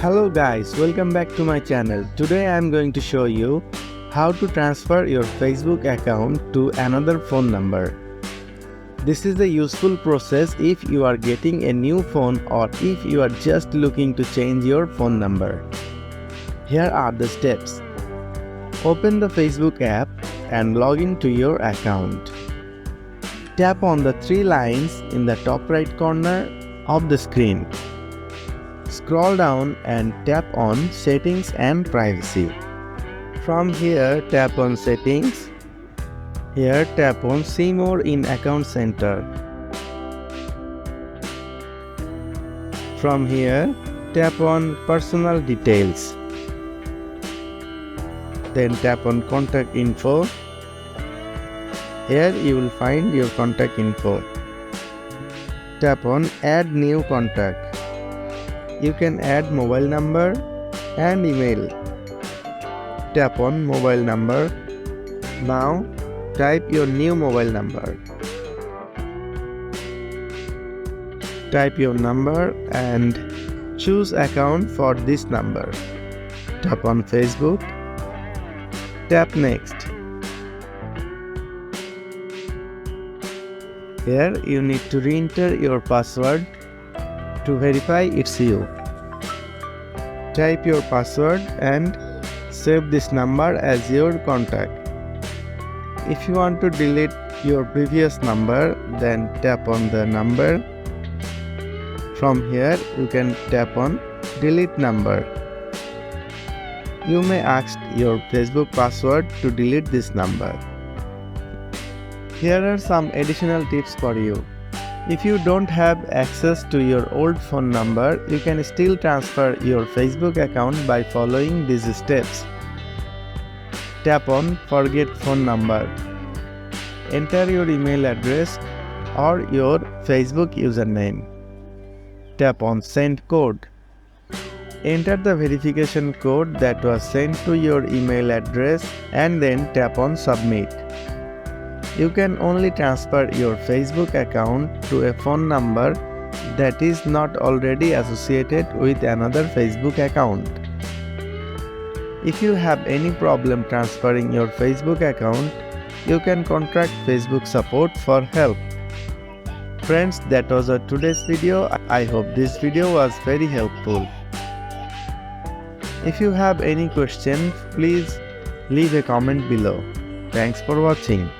Hello guys, welcome back to my channel. Today I am going to show you how to transfer your Facebook account to another phone number. This is a useful process if you are getting a new phone or if you are just looking to change your phone number. Here are the steps. Open the Facebook app and log into your account. Tap on the three lines in the top right corner of the screen. Scroll down and tap on Settings and Privacy. From here, tap on Settings. Here, tap on See More in Account Center. From here, tap on Personal Details. Then tap on Contact Info. Here you will find your contact info. Tap on Add New Contact. You can add mobile number and email. Tap on Mobile Number. Now type your new mobile number. Type your number and choose account for this number. Tap on Facebook. Tap Next. Here you need to re-enter your password to verify it's you. Type your password and save this number as your contact. If you want to delete your previous number, then tap on the number. From here, you can tap on Delete Number. You may ask your Facebook password to delete this number. Here are some additional tips for you. If you don't have access to your old phone number, you can still transfer your Facebook account by following these steps. Tap on Forget Phone Number. Enter your email address or your Facebook username. Tap on Send Code. Enter the verification code that was sent to your email address and then tap on Submit. You can only transfer your Facebook account to a phone number that is not already associated with another Facebook account. If you have any problem transferring your Facebook account, you can contact Facebook support for help. Friends, that was today's video. I hope this video was very helpful. If you have any questions, please leave a comment below. Thanks for watching.